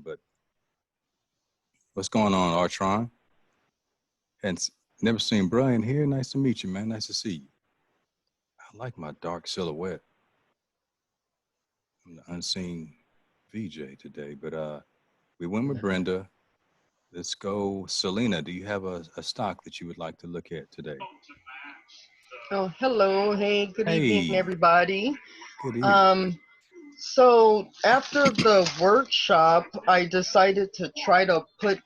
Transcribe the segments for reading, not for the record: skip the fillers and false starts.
but what's going on, Artron? And never seen Brian here. Nice to meet you, man. Nice to see you. I like my dark silhouette. I'm the unseen VJ today, but we went with Brenda. Let's go, Selena. Do you have a stock that you would like to look at today? Oh, hello. Hey, good evening, Hey, everybody. good evening. Um, so after the workshop, I decided to try to put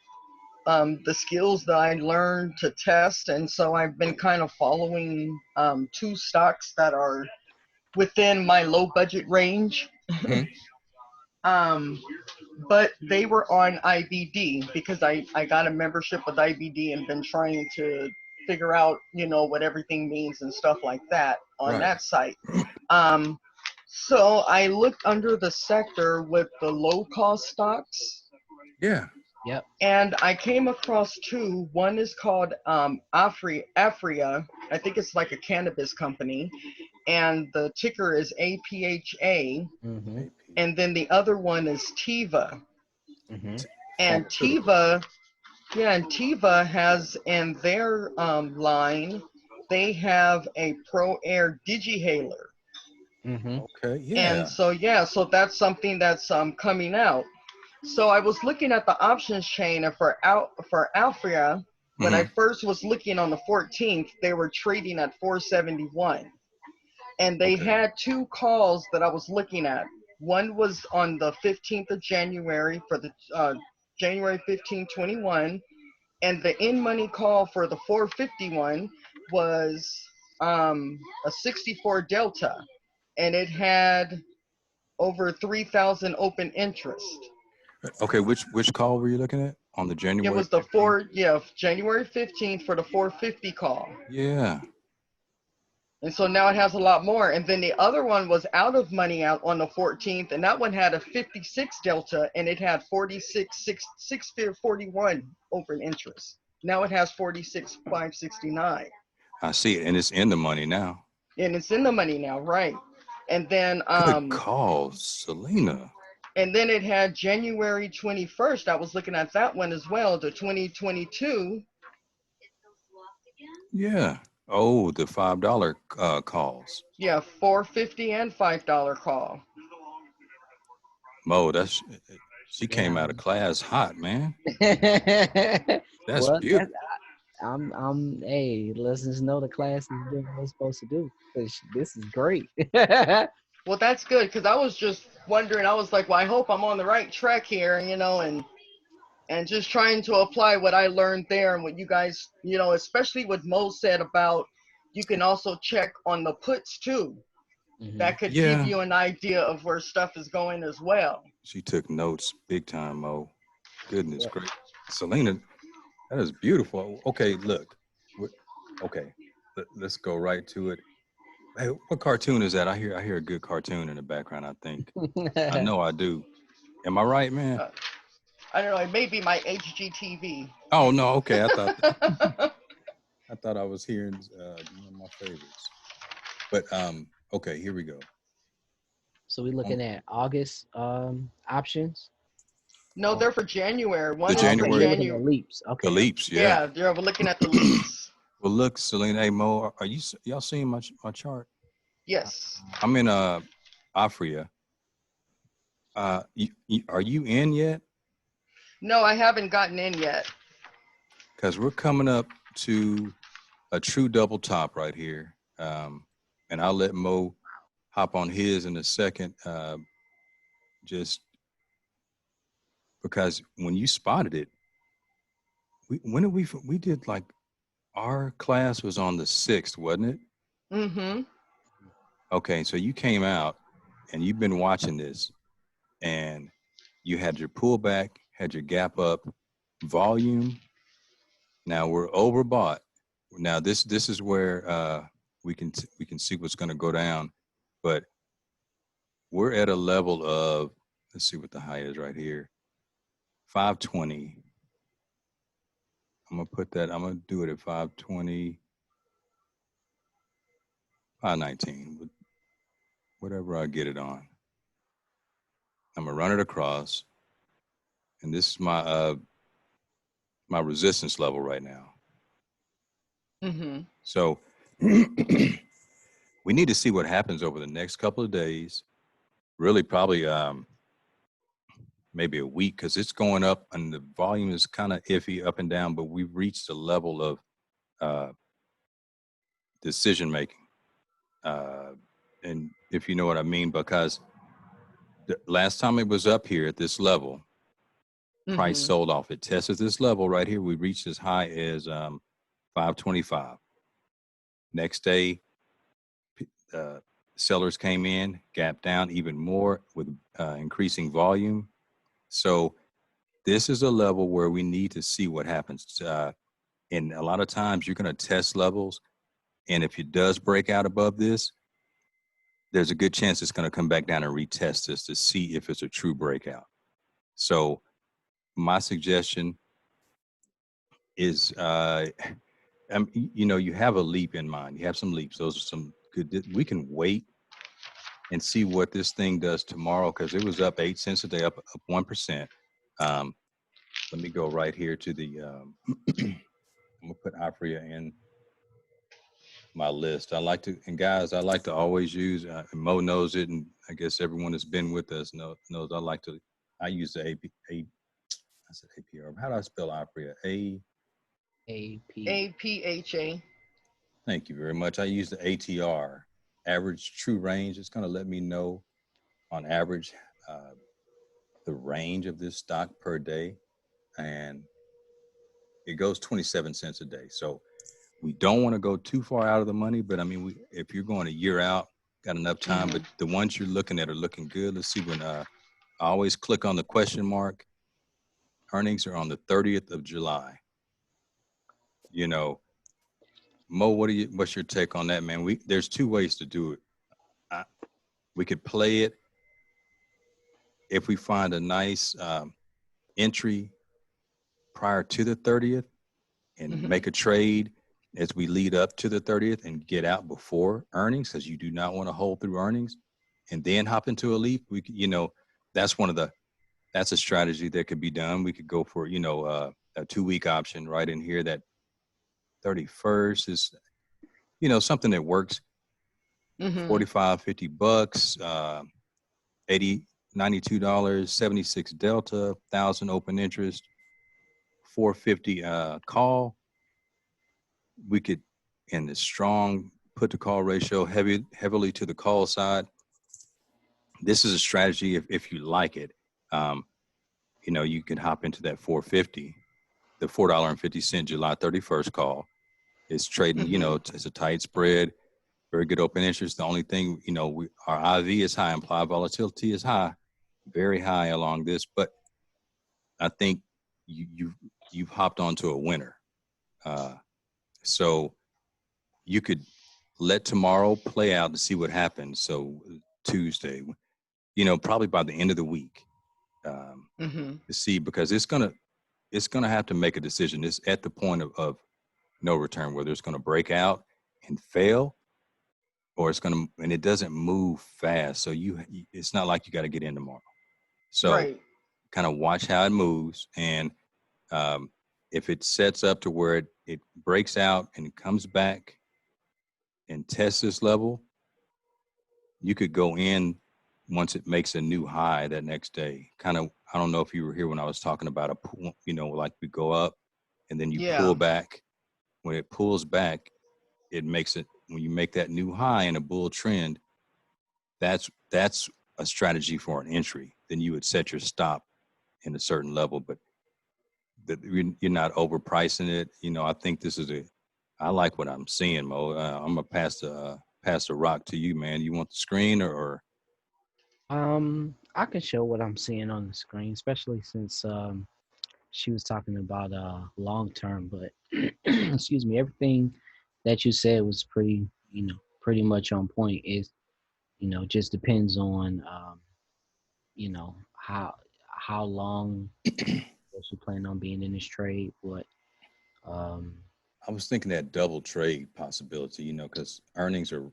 the skills that I learned to test, and so I've been kind of following two stocks that are within my low budget range. Hmm. um, but they were on IBD because I got a membership with IBD and been trying to figure out, what everything means and stuff like that on Right. that site. Um, so I looked under the sector with the low cost stocks, Yeah. Yep. and I came across two. One is called Afria. I think it's like a cannabis company, and the ticker is APHA. Mm-hmm. AP. And then the other one is Tiva. Mm-hmm. And Pharmaceuticals. Tiva has in their line, they have a Pro Air Digihaler. Mm-hmm. Okay. And Yeah. so so that's something that's coming out. So I was looking at the options chain, and for Alphria, when I Hmm. first was looking on the 14th, they were trading at 471. And they Okay. had two calls that I was looking at. One was on the 15th of January for the January 15, 21, and the in money call for the 451 was a 64 Delta, and it had over 3,000 open interest. Okay. Which call were you looking at on the It January was the 15th? January 15th for the 450 call. Yeah. And so now it has a lot more. And then the other one was out of money out on the 14th, and that one had a 56 Delta, and it had 41 open interest. Now it has 46,569. I see it, and it's in the money now. And it's in the money now, right? And then Good call, Selena. it had January 21st. I was looking at that one as well, the 2022. Yeah. Oh, the $5 calls. Yeah, 450 and $5 call. Mo, she came Yeah. out of class hot, man. That's Well, beautiful. hey, let's just know the class is doing what it's supposed to do. 'Cause this is great. Well, that's good because I was just wondering. I was like, well, I hope I'm on the right track here, and just trying to apply what I learned there and what you guys, especially what Mo said about you can also check on the puts too. Hmm. That could give Yeah. you an idea of where stuff is going as well. She took notes big time, Mo. Goodness Yep. great. Selena, that is beautiful. Okay, look. Okay, let's go right to it. Hey, what cartoon is that? I hear a good cartoon in the background, I think. I know I do. Am I right, man? Uh, I don't know. It may be my HGTV. Oh no, okay. I thought I was hearing one of my favorites. But okay, here we go. So we're Um, looking at August options. No, they're for January. the One is for Okay, you're January, looking at January. leaps. the Okay. leaps, yeah. Yeah, they're looking at the leaps. Well, look, Selena, hey Mo, are y'all seeing my chart? Yes. I'm in Afria. Are you in yet? No, I haven't gotten in yet. Because we're coming up to a true double top right here. And I'll let Mo hop on his in a second. Just because when you spotted it, when did we did like our class was on the 6th, wasn't it? Mm-hmm. Okay, so you came out and you've been watching this, and you had your pullback, had your gap up, volume. Now we're overbought. Now this is where we can see what's going to go down, but we're at a level of, let's see what the high is right here, 520. I'm gonna do it at 520, 519, whatever I get it on. I'm gonna run it across, and this is my resistance level right now. Mhm. So we need to see what happens over the next couple of days. Really, probably maybe a week, because it's going up and the volume is kind of iffy up and down. But we've reached a level of uh, decision making, uh, and if you know what I mean, because the last time it was up here at this level, price Mhm. sold off. It tested this level right here. We reached as high as 525. Next day, uh, sellers came in, gapped down even more with increasing volume. So this is a level where we need to see what happens. And a lot of times you're going to test levels. And if it does break out above this, there's a good chance it's going to come back down and retest this to see if it's a true breakout. So my suggestion is, you have a leap in mind. You have some leaps. Those are some good. We can wait and see what this thing does tomorrow, because it was up 8 cents a day, up 1%. Um, let me go right here to the. I'm gonna put Afria in my list. I like to, and guys, I like to always use. And Mo knows it, and I guess everyone that's been with us knows. I like to. I use the I said APR. How do I spell Afria? AP. APHA. Thank you very much. I use the ATR, average true range. It's gonna let me know on average uh, the range of this stock per day, and it goes 27 cents a day. So we don't want to go too far out of the money, but I mean, if you're going a year out, got enough time. But Mhm. the ones you're looking at are looking good. Let's see when I always click on the question mark. Earnings are on the 30th of July. You know, Mo, what's your take on that, man? There's two ways to do it. I, we could play it if we find a nice entry prior to the 30th and Mhm. make a trade as we lead up to the 30th and get out before earnings, because you do not want to hold through earnings and then hop into a leap. That's that's a strategy that could be done. We could go for, a 2 week option right in here. That 31st is, something that works. Mhm. 45, $50, 80, $92, 76 delta, 1,000 open interest, 450 call. We could, in the strong put to call ratio, heavily to the call side. This is a strategy if you like it. Um, you can hop into that 450, the $4.50 July 31st call. It's trading, Mhm. it's a tight spread, very good open interest. The only thing, our IV is high, implied volatility is high, very high along this, but I think you've hopped onto a winner. Uh, so you could let tomorrow play out to see what happens. So Tuesday, probably by the end of the week, Mhm. to see, because it's gonna have to make a decision. It's at the point of no return, whether it's gonna break out and fail, or and it doesn't move fast. So it's not like you got to get in tomorrow. So Right. kind of watch how it moves, and um, if it sets up to where it breaks out and comes back and tests this level, you could go in once it makes a new high that next day. Kind of, I don't know if you were here when I was talking about like we go up and then you pull Yeah. back. When it pulls back, it makes it, when you make that new high in a bull trend, that's a strategy for an entry. Then you would set your stop in a certain level, but you're not overpricing it. I think I like what I'm seeing, Mo. I'm gonna pass the rock to you, man. You want the screen or I can show what I'm seeing on the screen, especially since she was talking about long term, but excuse me, everything that you said was pretty much on point. Is just depends on you know how how long does you plan on being in this trade, what um I was thinking that double trade possibility, because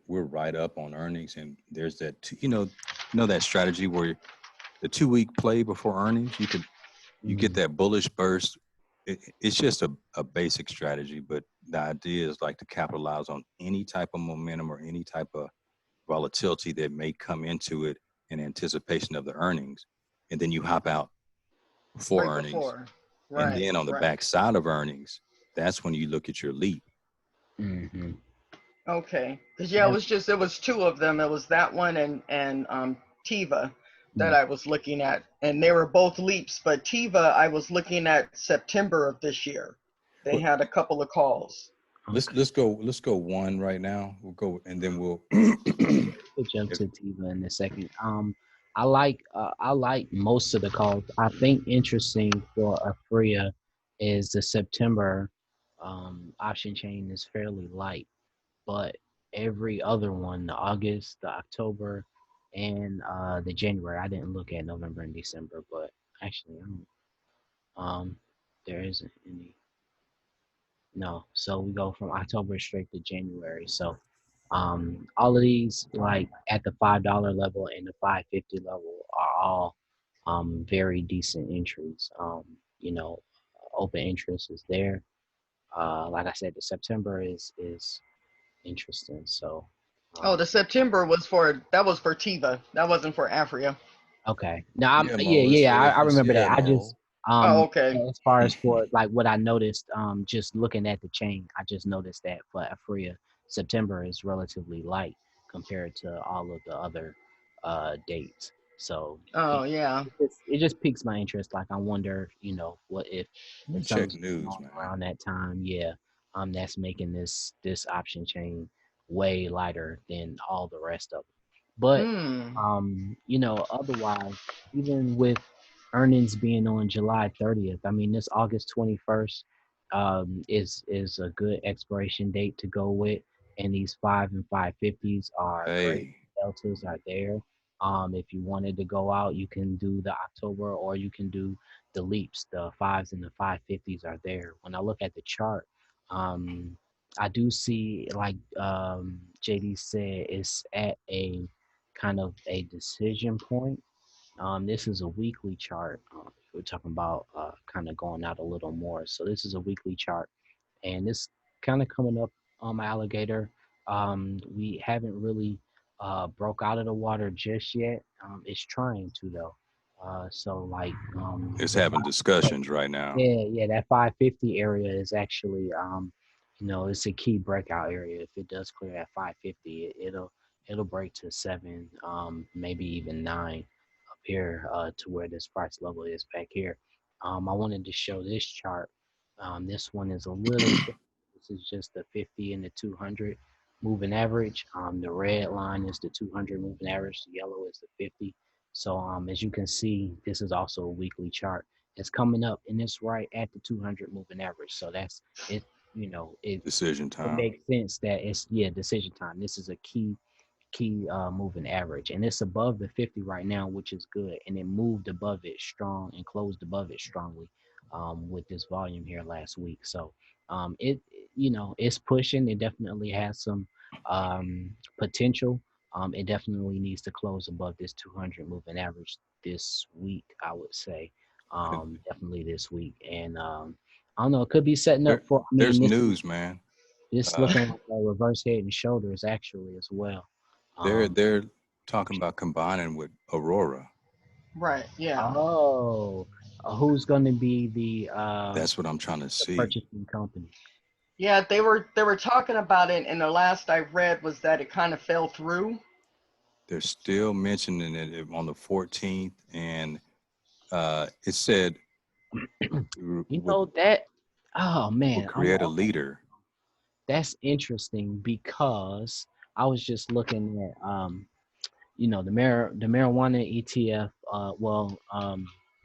we're right up on earnings, and there's that, that strategy where the 2 week play before earnings, you could You get Mm, that bullish burst. It's just a basic strategy, but the idea is like to capitalize on any type of momentum or any type of volatility that may come into it in anticipation of the earnings. And then you hop out for Right earnings. before. And Right, then on the right. backside of earnings, that's when you look at your leap. mm-hmm. Okay. Cause yeah, That's it was two of them. It was that one and Tiva that mm, I was looking at, and they were both leaps. But Tiva, I was looking at September of this year. They But had a couple of calls. okay. let's go one right now. We'll go and then we'll We'll jump if to Tiva in a second. I like most of the calls. I think interesting for Afria is the September option chain is fairly light, but every other one, the August, the October, and the January. I didn't look at November and December, but actually, I don't, there isn't any. No, so we go from October straight to January. So all of these, like at the $5 level and the 550 level, are all very decent entries. You know, open interest is there. Like I said, the September is interesting. So, Oh, um, the September was for that was for Tiva. That wasn't for Afria. okay. Now, yeah, yeah, Mo, yeah, I it's remember yeah, that. I just, Mo. Oh, okay. as far as for like what I noticed, just looking at the chain, I just noticed that for Afria, September is relatively light compared to all of the other dates. So Oh, it, yeah. it just piques my interest. Like I wonder, what Let me if check something's going news, on man. around that time, yeah, that's making this option chain way lighter than all the rest of them. But Hmm. otherwise, even with earnings being on July 30th, I mean, this August 21st is a good expiration date to go with, and these 5 and 550s are great. Hey, Deltas are there. If you wanted to go out, you can do the October or you can do the leaps. The fives and the 550s are there. When I look at the chart, um, I do see, like JD said, it's at a kind of a decision point. This is a weekly chart. We're talking about kind of going out a little more. So this is a weekly chart, and this kind of coming up on my alligator. We haven't really broke out of the water just yet. It's trying to though. So like it's the having discussions right now. yeah, that 550 area is actually, it's a key breakout area. If it does clear at 550, it'll break to seven, maybe even nine up here to where this price level is back here. I wanted to show this chart. This one is a little quick. This is just the 50 and the 200 moving average. The red line is the 200 moving average. The yellow is the 50. So as you can see, this is also a weekly chart. It's coming up and it's right at the 200 moving average. So that's it. Decision It time. makes sense that it's, yeah, decision time. This is a key moving average, and it's above the 50 right now, which is good. And it moved above it strong and closed above it strongly with this volume here last week. So it it's pushing. It definitely has some potential. It definitely needs to close above this 200 moving average this week, I would say. And Definitely this week, and I don't know. It could be setting there, up for. I mean, there's this news, man. this Uh, looking like a reverse head and shoulders actually as well. Um, they're talking about combining with Aurora. Right. Yeah. oh, who's going to be That's what I'm trying to the see. purchasing company? Yeah, they were talking about it, and the last I read was that it kind of fell through. They're still mentioning it on the 14th, and it said You would know that? Oh would man, create a okay. leader. That's interesting because I was just looking at the marijuana ETF,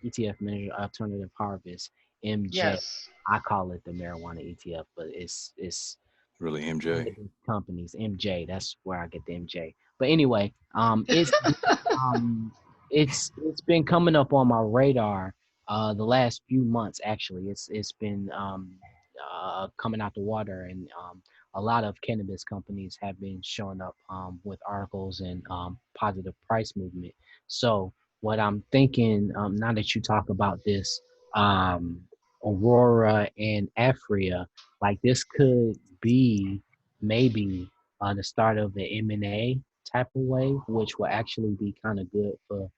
ETF measure alternative harvest MJ. Yes. I call it the marijuana ETF, but it's Really, MJ. cannabis companies MJ. That's where I get the MJ. But anyway, um it's been coming up on my radar the last few months. Actually, it's been coming out the water, and a lot of cannabis companies have been showing up with articles and positive price movement. So what I'm thinking, now that you talk about this, um, Aurora and Afria. Like this could be maybe the start of the M&A type of wave, which will actually be kind of good for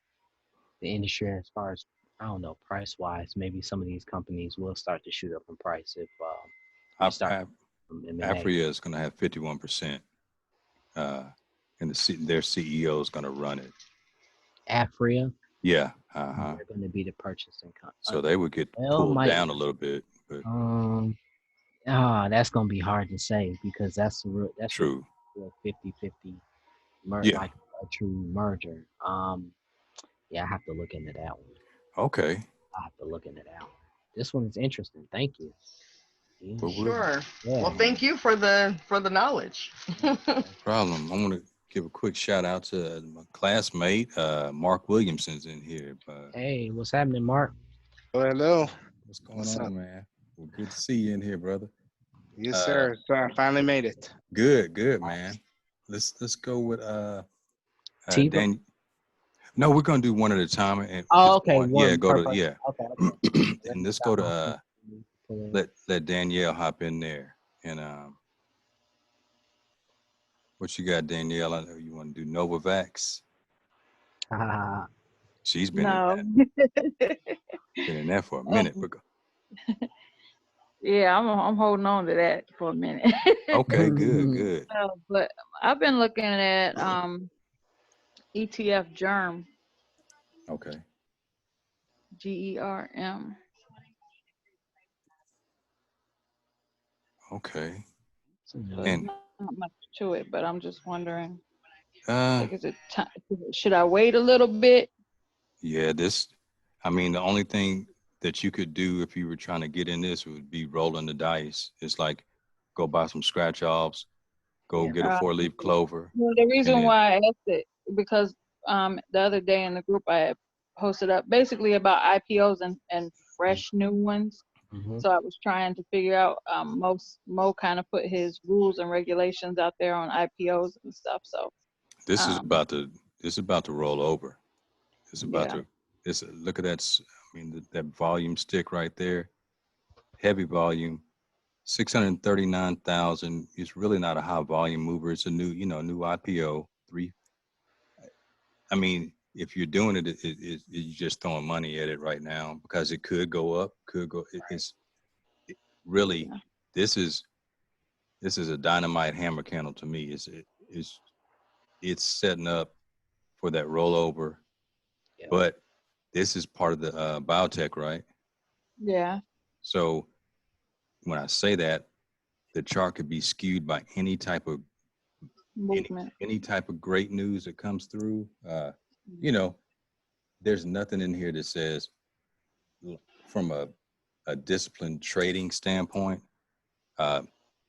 the industry as far as I don't know price wise. Maybe some of these companies will start to shoot up in price if we Af- start Af- from M&A. Afria is going to have 51%, uh, and their CEO is going to run it. Afria, Yeah. Uh-huh. they're going to be the purchasing company. So they would get Well, pulled might down a little bit, but um that's gonna be hard to say because that's really true. a 50-50 Yeah. like a true merger. Yeah, I have to look into that one. Okay. I have to look into that one. This one is interesting. Thank you. Yeah, But we're Sure. Well, yeah. thank you for the knowledge. no problem. I want to give a quick shout out to my classmate, Mark Williamson's in here. Hey, what's happening, Mark? Hello, hello. What's going What's up? on, man? Well, good to see you in here, brother. Yes, Uh, sir. So I finally made it. good, man. Let's go with Tiva? Dan. No, we're gonna do one at a time and Oh, just okay. one. Yeah, One go per to person. yeah, Okay, okay. Let and me let's go stop to my phone. Pull it let Danielle hop in there. And what you got, Danielle? I know you want to do Novavax. up. She's been in No. that, been in that for a minute. Um, But yeah, I'm holding on to that for a minute. okay, good. But I've been looking at ETF Germ, Okay, GERM. okay. So it's And not much to it, but I'm just wondering, uh, like, is it time? Should I wait a little bit? yeah, this. I mean, the only thing that you could do if you were trying to get in this would be rolling the dice. It's like go buy some scratch offs, go Yeah. get a four leaf clover, Well, the and reason then why I asked it because the other day in the group I had posted up basically about IPOs and fresh new ones. Mm-hmm. So I was trying to figure out most Mo kind of put his rules and regulations out there on IPOs and stuff. So this is um, about to roll over. It's about yeah, to. It's look at that. I mean, that volume stick right there, heavy volume. 639,000 is really not a high volume mover. It's a new, new IPO. Three. I mean, if you're doing it, you're just throwing money at it right now because it could go up, could go. It's really yeah, this is a dynamite hammer candle to me. It's setting up for that rollover, Yeah. but this is part of the biotech, right? yeah, So when I say that, the chart could be skewed by any type of movement. any type of great news that comes through. You know, there's nothing in here that says from a disciplined trading standpoint. Uh,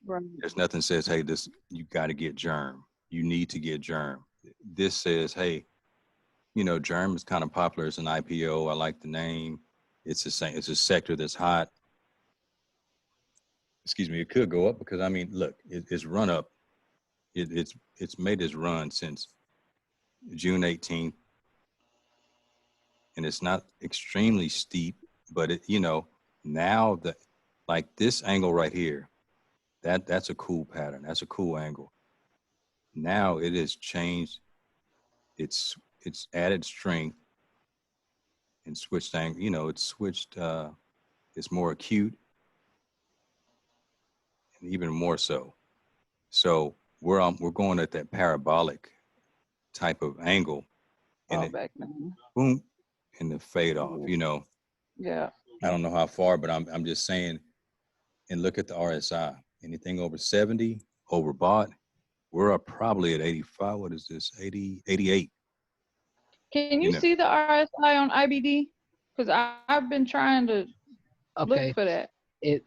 Right. there's nothing says, hey, this you got to get germ. You need to get germ. This says, hey, germ is kind of popular as an IPO. I like the name. It's the same. It's a sector that's hot. Excuse me. It could go up because I mean, look, it's run up. It's made its run since June 18th, and it's not extremely steep, but now that like this angle right here, that's a cool pattern. That's a cool angle. Now it has changed. It's added strength and switched angle. It's switched. It's more acute and even more so. So we're going at that parabolic type of angle, and Fall it back now. boom, and the fade off. Yeah. Yeah. I don't know how far, but I'm just saying. And look at the RSI. Anything over 70 overbought. We're up probably at 85. What is this? 80, 88. Can You you know, see the RSI on IBD? Because I've been trying to look Okay. for that.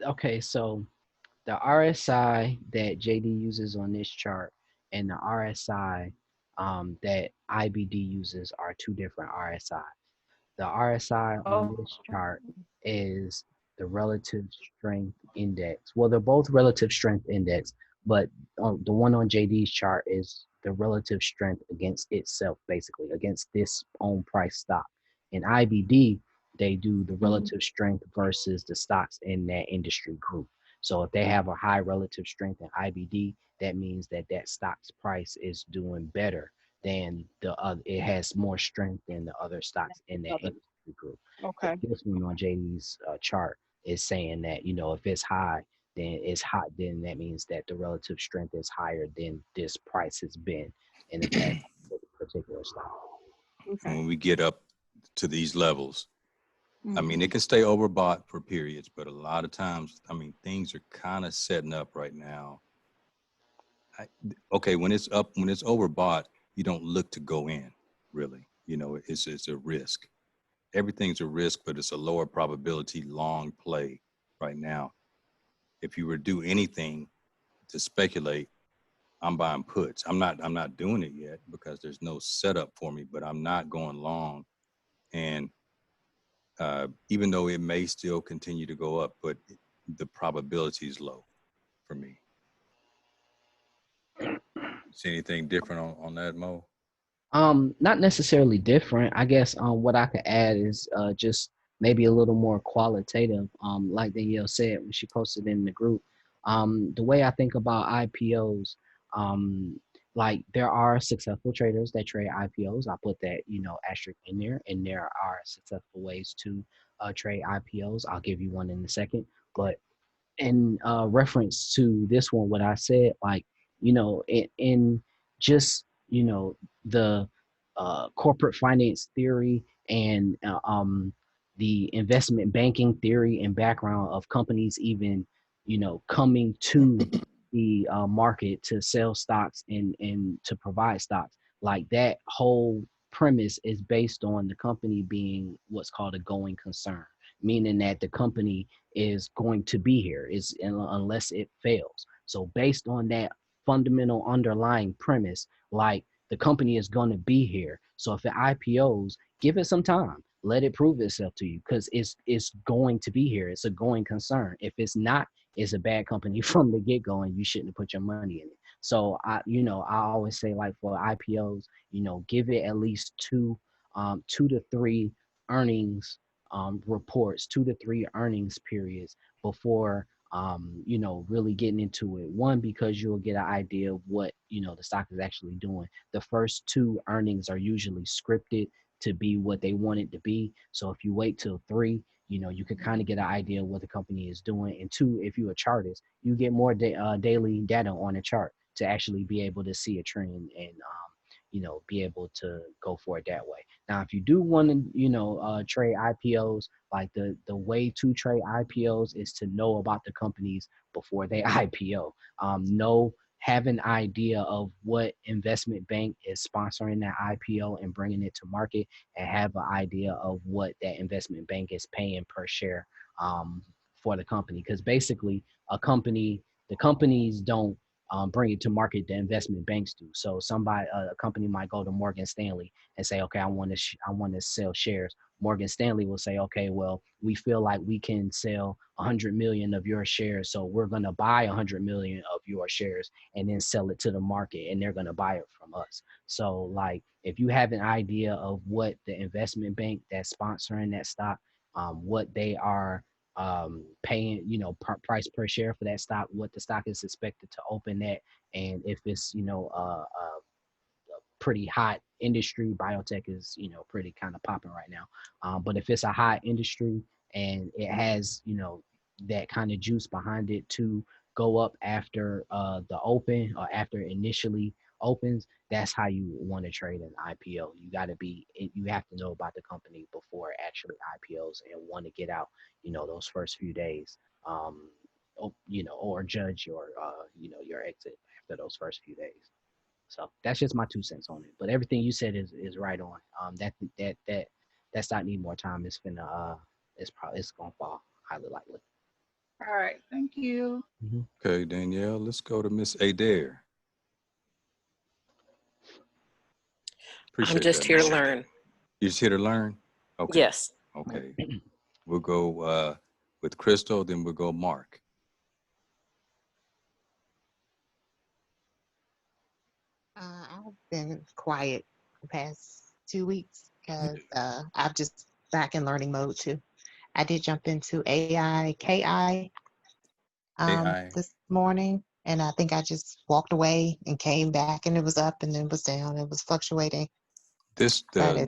Okay. So the RSI that JD uses on this chart and the RSI that IBD uses are two different RSI. The RSI on Oh, this chart is the relative strength index. Well, they're both relative strength index, but the one on JD's chart is the relative strength against itself, basically against this own price stock. In IBD, they do the relative strength versus the stocks in that industry group. So if they have a high relative strength in IBD, that means that that stock's price is doing better than the other. It has more strength than the other stocks in that Other. industry group. But Okay. this one on JD's chart is saying that, you know, if it's high, then it's hot. Then that means that the relative strength is higher than this price has been in the past for the particular stock. Okay. When we get up to these levels, I mean, Mhm. it can stay overbought for periods, but a lot of times, I mean, things are kind of setting up right now. Okay, when it's up, when it's overbought, you don't look to go in, really. You know, it's a risk. Everything's a risk, but it's a lower probability long play right now. If you were to do anything to speculate, I'm buying puts. I'm not doing it yet because there's no setup for me, but I'm not going long. And even though it may still continue to go up, but the probability is low for me. See anything different on that, Mo? Not necessarily different. I guess what I could add is just maybe a little more qualitative. Like Danielle said when she posted in the group. The way I think about IPOs, like there are successful traders that trade IPOs. I put that, you know, asterisk in there, and there are successful ways to trade IPOs. I'll give you one in a second. But in reference to this one, what I said, like, you know, in just, you know, the corporate finance theory and the investment banking theory and background of companies even, you know, coming to the market to sell stocks and to provide stocks, like that whole premise is based on the company being what's called a going concern, meaning that the company is going to be here is unless it fails. So based on that fundamental underlying premise, like the company is going to be here. So if it IPOs, give it some time. Let it prove itself to you because it's going to be here. It's a going concern. If it's not, it's a bad company from the get-go and you shouldn't have put your money in it. So I always say, like, for IPOs, give it at least 2 to 3 earnings reports, 2 to 3 earnings periods before really getting into it. One, because you'll get an idea of what the stock is actually doing. The first 2 earnings are usually scripted to be what they want it to be. So if you wait till 3, you can kind of get an idea of what the company is doing. And 2, if you're a chartist, you get more daily data on a chart to actually be able to see a trend and be able to go for it that way. Now, if you do want to, trade IPOs, like the way to trade IPOs is to know about the companies before they IPO. Have an idea of what investment bank is sponsoring that IPO and bringing it to market, and have an idea of what that investment bank is paying per share for the company. Because basically, the companies don't bring it to market, the investment banks do. So a company might go to Morgan Stanley and say, okay, I want to sell shares. Morgan Stanley will say, okay, well, we feel like we can sell 100 million of your shares, so we're going to buy 100 million of your shares and then sell it to the market, and they're going to buy it from us. So, like, if you have an idea of what the investment bank that's sponsoring that stock, what they are paying, price per share for that stock, what the stock is expected to open at, and if it's, pretty hot industry. Biotech is, pretty kind of popping right now. But if it's a hot industry and it has, that kind of juice behind it to go up after the open or after it initially opens, that's how you want to trade an IPO. You have to know about the company before it actually IPOs and want to get out, those first few days, or judge your exit after those first few days. So that's just my 2 cents on it. But everything you said is right on. That stock need more time. It's gonna fall highly likely. All right. Thank you. Okay, Danielle, let's go to Miss Adair. I'm Appreciate just that, here to Mo. learn. You just here to learn? Okay. Yes. Okay. We'll go with Crystal, then we'll go Mark. I've been quiet the past 2 weeks because I've just back in learning mode too. I did jump into AI, KI AI. this morning, and I think I just walked away and came back, and it was up and then it was down. It was fluctuating, This but the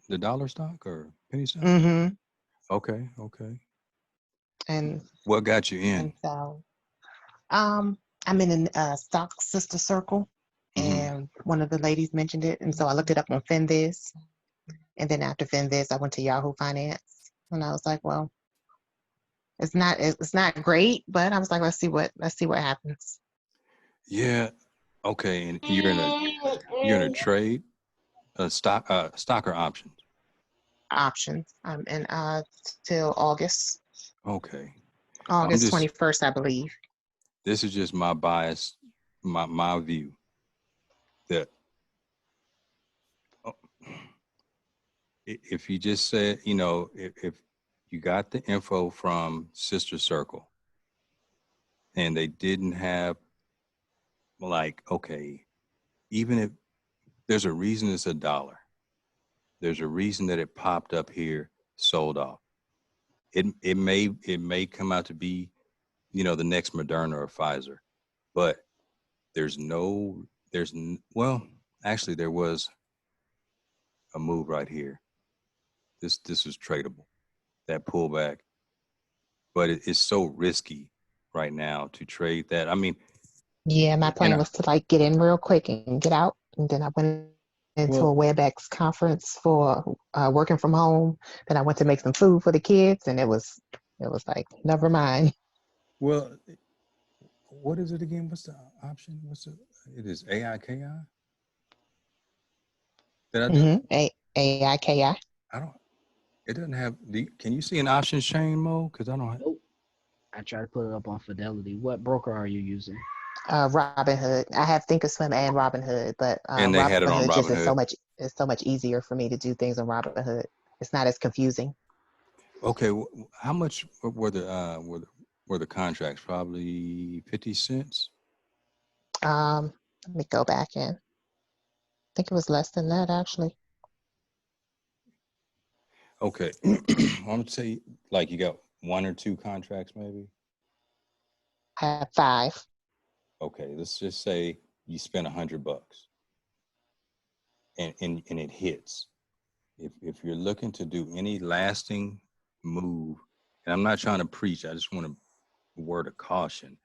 it's dollar stock or penny stock? mm-hmm. Okay, okay. and What got you and in? so I'm in a stock sister circle, Mm-hmm. and one of the ladies mentioned it, and so I looked it up on Finviz, and then after Finviz, I went to Yahoo Finance, and I was like, well, it's not great, but I was like, let's see what happens. Yeah. Okay. And you're in a trade, stock or options. Options. I'm in till August, Okay. I'm August just. 21st, I believe. This is just my bias, my view that uh, if you just said, if you got the info from Sister Circle and they didn't have like, okay, even if there's a reason it's a dollar, there's a reason that it popped up here, sold off. It may come out to be, the next Moderna or Pfizer, but there's no well, actually there was a move right here. This is tradable, that pullback, but it's so risky right now to trade that. I mean, Yeah, my and plan was to like get in real quick and get out, and then I went into a well, WebEx conference for working from home. Then I went to make some food for the kids, and it was like, never mind. well, what is it again? What's the option? It is AIKI. Did I do? AIKI. I don't. It doesn't have. Can you see an options chain mode? Because I don't. Nope. I try to put it up on Fidelity. What broker are you using? Robinhood. I have Thinkorswim and Robinhood, but And they had it on Robinhood just Robinhood. is so much easier for me to do things on Robinhood. It's not as confusing. Okay, how much were the contracts? Probably 50 cents. Let me go back in. I think it was less than that actually. Okay, I want to say like you got one or two contracts maybe. I have 5. Okay, let's just say you spend $100 and it hits. If you're looking to do any lasting move, and I'm not trying to preach, I just want a word of caution.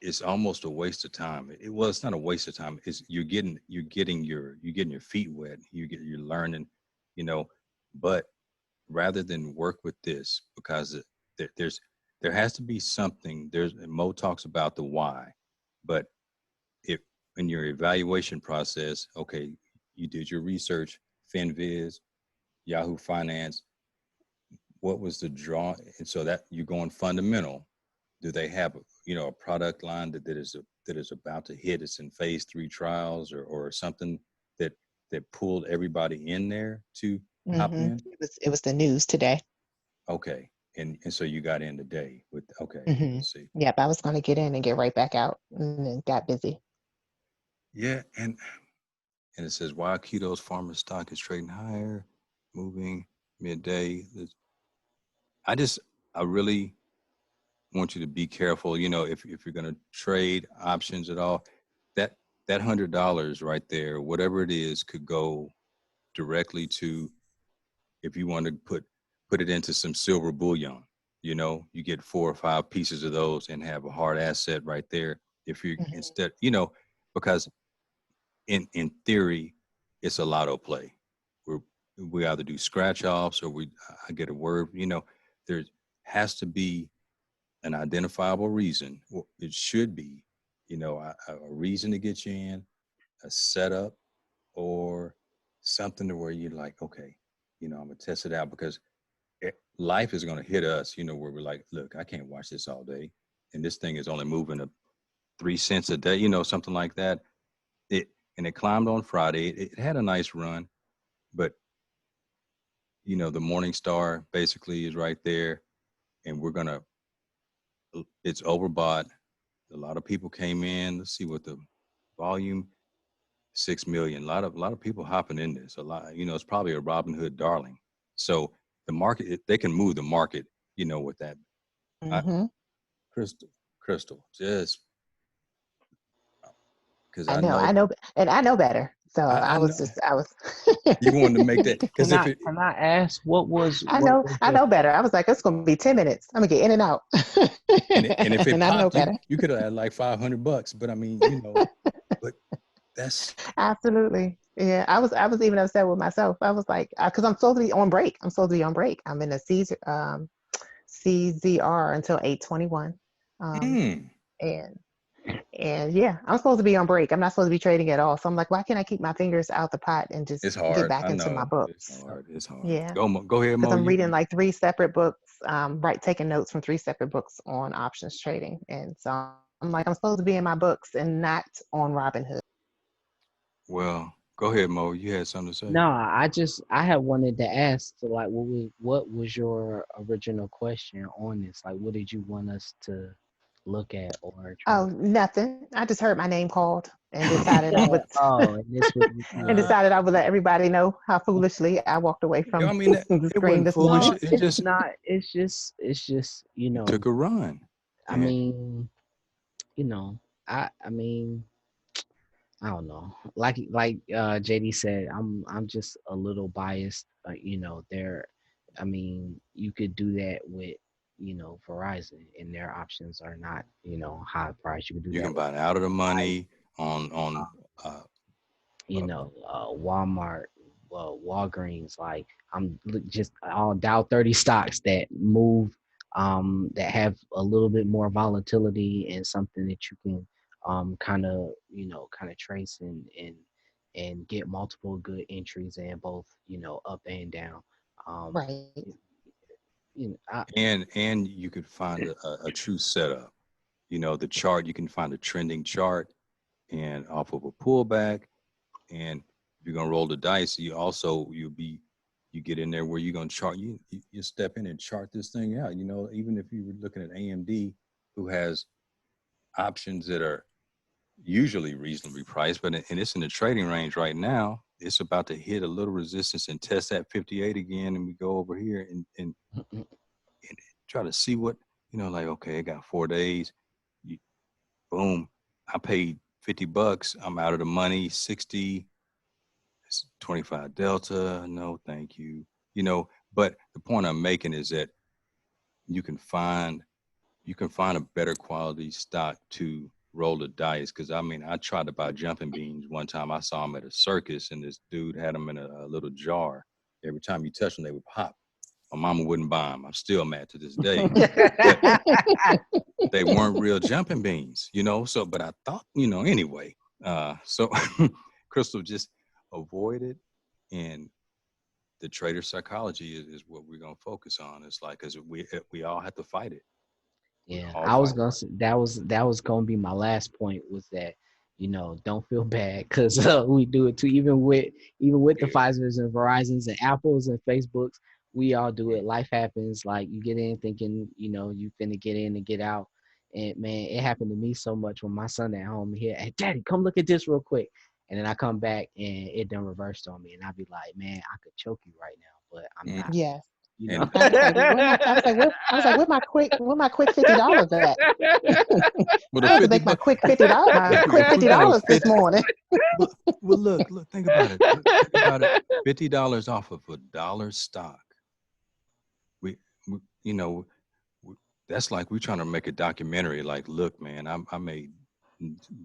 It's almost a waste of time. Well, it's not a waste of time. It's you're getting your feet wet. You're learning, you know. But rather than work with this, because there has to be something. Mo talks about the why, but if in your evaluation process, okay, you did your research, FinViz, Yahoo Finance, what was the draw? And so that you're going fundamental. Do they have a product line that is about to hit? It's in phase 3 trials or something that pulled everybody in there to hop in. It was the news today. Okay, and so you got in today with okay. hmm Let's see. Yep, I was going to get in and get right back out, and then got busy. Yeah, and it says while Keto's pharma stock is trading higher, moving midday. I really want you to be careful. If you're going to trade options at all, that $100 right there, whatever it is, could go directly to if you want to put it into some silver bullion. You get 4 or 5 pieces of those and have a hard asset right there. If you hmm instead, because in theory, it's a lotto play. We're, we either do scratch offs or I get a word. There has to be an identifiable reason. Well, it should be, a reason to get you in, a setup, or something to where you're like, okay, I'm gonna test it out because life is gonna hit us, where we're like, look, I can't watch this all day, and this thing is only moving 3 cents a day, something like that. It and it climbed on Friday. It had a nice run, but the Morning Star basically is right there, and it's overbought. A lot of people came in. Let's see what the volume. 6 million. A lot of people hopping in this. A lot, it's probably a Robin Hood darling. So the market, they can move the market, with that. I, Hmm. Crystal, just because I I know, know, and I know better. So I know I was. you wanted to make that because Can if I it, can I ask I what know, was I your know better. I was like, it's gonna be 10 minutes. I'm gonna get in and out, and if it and I know popped, you better. you could have had like $500. But I mean, but that's Absolutely. Yeah, I was even upset with myself. I was like, because I'm supposed to be on break. I'm supposed to be on break. I'm in a CZR until 8:21. Um, mm, and and yeah, I'm supposed to be on break. I'm not supposed to be trading at all. So I'm like, why can't I keep my fingers out the pot and just it's get hard. back I into my know it's books? hard. It's hard. Yeah, Go ahead, because Mo. I'm You reading like three separate books, right, taking notes from three separate books on options trading. And so I'm like, I'm supposed to be in my books and not on Robinhood. well, go ahead, Mo. You had something to say. No, I had wanted to ask, so like what was your original question on this? Like what did you want us to look at or try Oh, to nothing. I just heard my name called and decided I would oh, and this was and yeah. decided I would let everybody know how foolishly I walked away I from mean, the it screen wasn't this foolish. morning. No, It it's just not. It's just, it took a run, I and mean, you know, I mean, I don't know. Like JD said, I'm just a little biased. There. I mean, you could do that with Verizon, and their options are not high price. You could do you that can with buy it out of the Life, money on uh, uh, Walmart, well, Walgreens. Like just all Dow 30 stocks that move, that have a little bit more volatility and something that you can kind of trace and get multiple good entries in both up and down. Um, Right. you, you know, I, and you could find a true setup. The chart, you can find a trending chart and off of a pullback. And if you're gonna roll the dice, you get in there where you're gonna chart. You step in and chart this thing out. Even if you were looking at AMD, who has options that are usually reasonably priced, and it's in the trading range right now. It's about to hit a little resistance and test that 58 again, and we go over here and try to see what like. Okay, I got 4 days. You, boom, I paid $50. I'm out of the money. 60, 25 delta. No, thank you. But the point I'm making is that you can find a better quality stock to roll the dice. Because I mean, I tried to buy jumping beans one time. I saw them at a circus, and this dude had them in a little jar. Every time you touch them, they would pop. My mama wouldn't buy them. I'm still mad to this day, but they weren't real jumping beans. So, but I thought, anyway. So, Crystal, just avoid it, and the trader psychology is what we're gonna focus on. It's like, cause we all have to fight it. We Yeah, all I was fight it. gonna say that was gonna be my last point, was that don't feel bad, because we do it too. Even with the Pfizer's and Verizons and Apples and Facebooks, we all do it. Life happens. Like, you get in thinking you finna get in and get out, and man, it happened to me so much when my son at home here. Hey, Daddy, come look at this real quick, and then I come back and it done reversed on me, and I be like, man, I could choke you right now, but I'm Mm. not. Yes. You know. And I was like, where my quick $50 at? well, the I had to 50 make bucks, my if quick we got a $50 this 50, morning. well, look, think about it. Think about it. $50 off of $1 stock. We you know, that's like we trying to make a documentary. Like, look, man, I made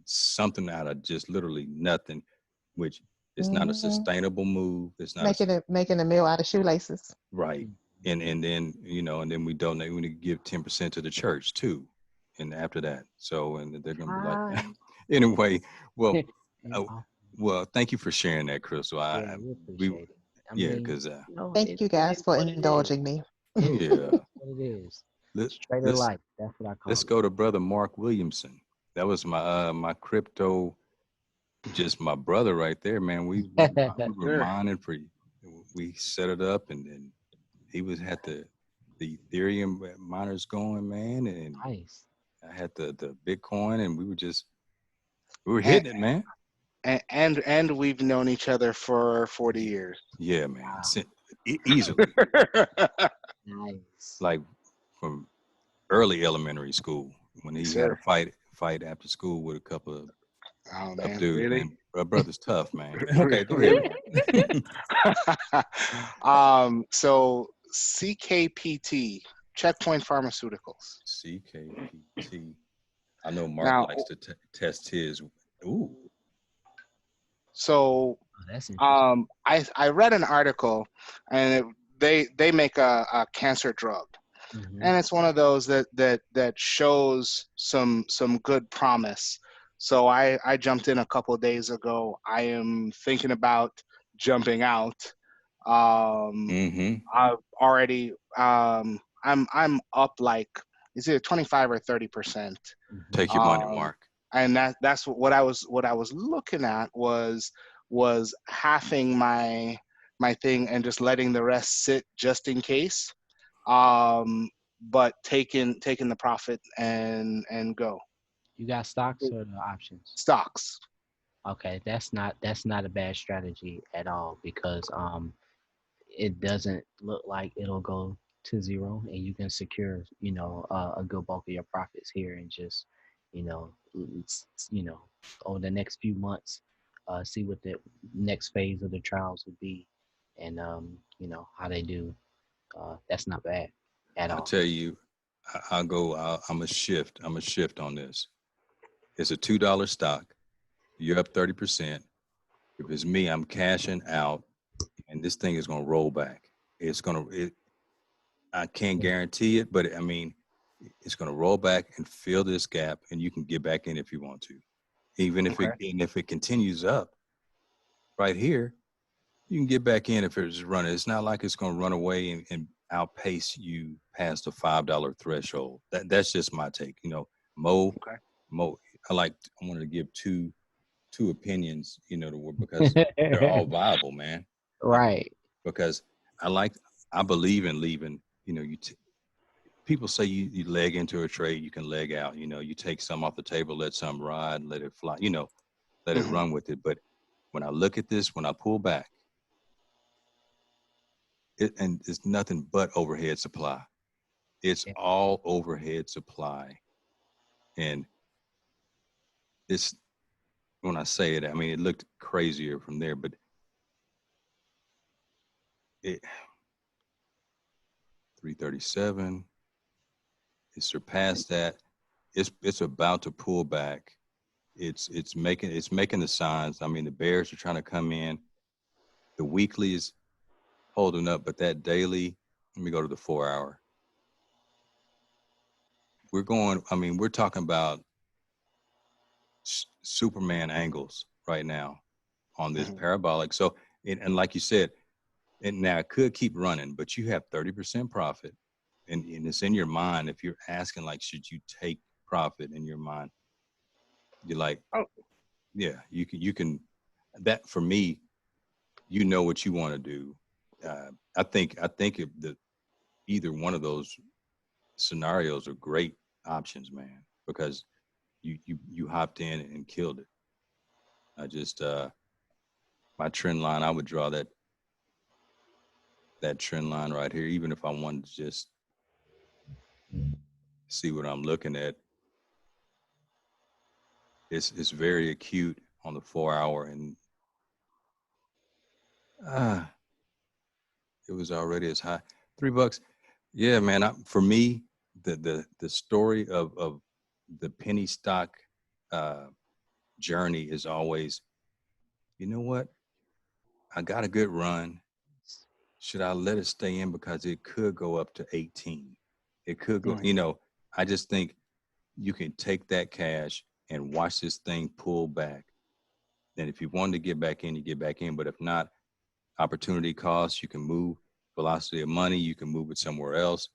something out of just literally nothing, which it's not a Hmm. sustainable move. It's not Making a meal out of shoelaces. right. And then and then we donate. We give 10% to the church too, and after that, so and they're gonna be like, Hi. anyway. Well, You uh, know. well, thank you for sharing that, Crystal. Yeah, we We appreciate it. I yeah, mean, because Thank it, you it guys is for what it is. indulging me. yeah. What it is. Let, It's trader let's life. That's what I let's call go to Brother Mark Williamson. That was my crypto, just my brother right there, man. We it. were Sure. mining for you. We set it up, and then he was had the Ethereum miners going, man, and Nice. I had the Bitcoin, and we were And, hitting it, man. and we've known each other for 40 years. Yeah, man. Wow. Easily. Nice. Like from early elementary school when he had a Sir. fight after school with a couple of Oh tough man, dudes, really? man. Brother's tough, man. Okay, go ahead, Mark. So CKPT, Checkpoint Pharmaceuticals. CKPT. I know Mark Now, likes to test his. Ooh. so Oh, that's interesting. I read an article, and they make a cancer drug, Hmm. and it's one of those that shows some good promise. So I jumped in a couple of days ago. I am thinking about jumping out. Mm-hmm. I've already I'm up like, is it 25 or 30%? Hmm. Take your money, Um, Mark. and that's what I was looking at was halving my thing and just letting the rest sit just in case. But taking the profit and go You got stocks or the options? stocks. Okay, that's not a bad strategy at all because it doesn't look like it'll go to zero, and you can secure a good bulk of your profits here and just you know over the next few months, see what the next phase of the trials would be, and how they do. That's not bad at I all. tell you, I'll go. I'm a shift. I'm a shift on this. It's a $2 stock. You're up 30%. If it's me, I'm cashing out, and this thing is gonna roll back. It's gonna. I can't guarantee it, but I mean, it's gonna roll back and fill this gap, and you can get back in if you want to. Okay. Even if it continues up right here, you can get back in if it's running. It's not like it's gonna run away and outpace you past the $5 threshold. That's just my take. Mo, Okay. Mo. I wanted to give two opinions. Because they're all viable, man. I mean, Right. because I like I believe in leaving. People say you leg into a trade, you can leg out. You take some off the table, let some ride, let it fly. Let it Hmm. run with it. But when I look at this, when I pull back, and it's nothing but overhead supply. It's Yeah. all overhead supply, and it's when I say it, I mean it looked crazier from there, but it 337. It surpassed that. It's about to pull back. It's making the signs. I mean, the bears are trying to come in. The weekly is holding up, but that daily. Let me go to the 4 hour. We're going. I mean, we're talking about Superman angles right now on this Hmm. parabolic. So, and like you said, and now it could keep running, but you have 30% profit, and it's in your mind. If you're asking, like, should you take profit in your mind? You're like, Oh. yeah, you can. That for me, what you want to do. I think if either one of those scenarios are great options, man, because you hopped in and killed it. I just my trend line, I would draw that trend line right here, even if I wanted to just see what I'm looking at. It's very acute on the 4 hour, and ah, it was already as high. $3. Yeah, man. For me, the story of the penny stock uh, journey is always, you know what? I got a good run. Should I let it stay in because it could go up to 18? It could go. Hmm. I just think you can take that cash and watch this thing pull back. And if you wanted to get back in, you get back in. But if not, opportunity costs, you can move. Velocity of money, you can move it somewhere else,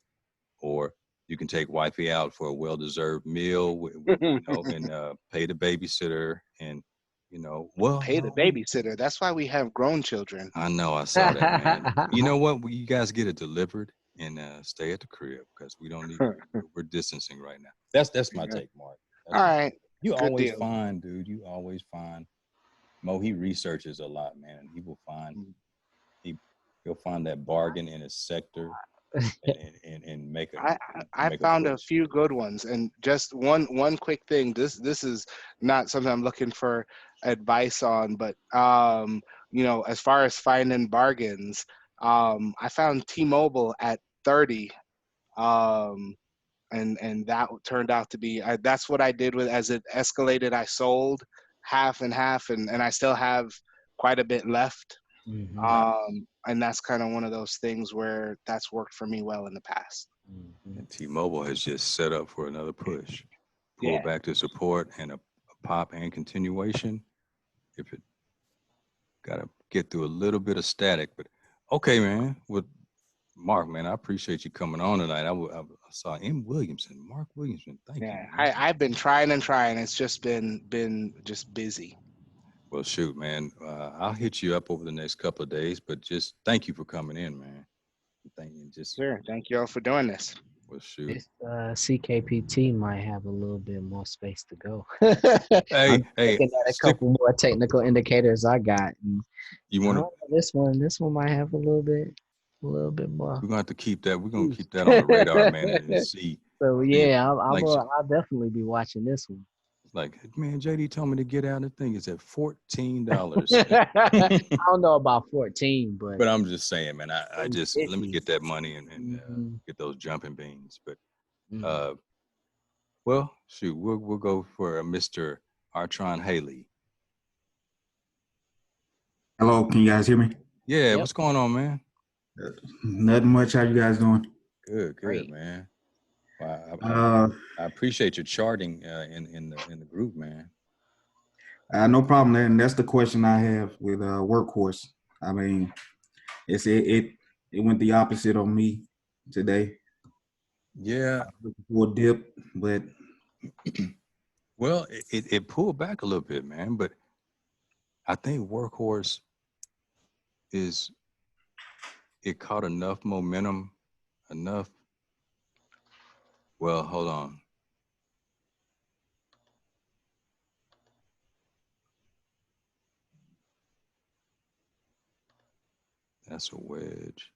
or you can take wifey out for a well-deserved meal, and pay the babysitter, and well, Pay the no, we. babysitter. That's why we have grown children. I know, I saw that, man. You know what? You guys get it delivered and stay at the crib because we don't need. We're distancing right now. That's my Yeah. take, Mark. All That's my right. take. You Good always deal. fine, dude. You always fine. Mo, he researches a lot, man. And Mm. he he'll find that bargain in a sector and make I I make a found a push. few good ones, and just one quick thing. This is not something I'm looking for advice on, but as far as finding bargains, I found T-Mobile at 30, um, and that turned out to be that's what I did with as it escalated. I sold half and half, and I still have quite a bit left. Hmm. Right. And that's kind of one of those things where that's worked for me well in the past. Hmm. And T-Mobile has just set up for another push. Pull Yeah. back to support and a pop and continuation. If it got to get through a little bit of static, but okay, man. With Mark, man, I appreciate you coming on tonight. I saw M. Williamson, Mark Williamson. Thank you, Yeah, man. I've been trying and trying. It's just been just busy. Well, shoot, man. I'll hit you up over the next couple of days, but just thank you for coming in, man. Thank you. Just Sure. Thank you all for doing this. well, shoot. This CKPT might have a little bit more space to go. Hey, I'm hey, looking at a stick. couple more technical indicators I got. And You I don't want to? know, this one might have a little bit more. We're gonna have to keep that. We're gonna Juice. keep that on the radar, man, and So see, yeah, like, I'll definitely be watching this one. like, man, JD told me to get out. The thing is at $14. I don't know about 14, but But I'm just saying, man. I in the just let me get 50s. that money and Hmm. get those jumping beans. But Hmm. uh, well, shoot, we'll go for Mr. Artron Haley. Hello, can you guys hear me? Yeah, Yep, what's going on, man? Nothing much. How you guys doing? Good, great. man. Wow, Uh, I appreciate your charting in the group, man. no problem. And that's the question I have with workhorse. I mean, it went the opposite on me today. Yeah, Looking for a dip, but well, it pulled back a little bit, man. But I think Workhorse is it caught enough momentum, enough. Well, hold on. That's a wedge.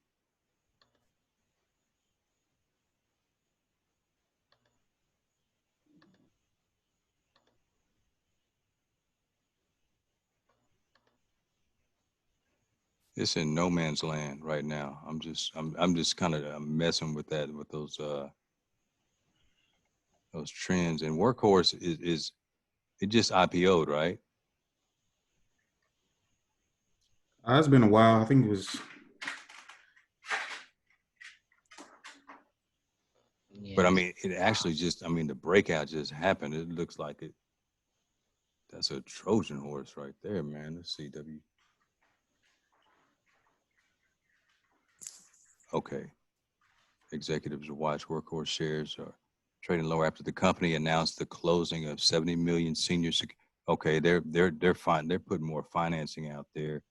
It's in no man's land right now. I'm just kind of messing with that with those trends. And Workhorse is it just IPO'd, right? it's been a while. I think it was. But I Yes. mean, it actually just I mean the breakout just happened. It looks like it. That's a Trojan horse right there, man. Let's see, W. Okay. Executives watch Workhorse shares are trading lower after the company announced the closing of 70 million senior. Okay, they're fine. They're putting more financing out there.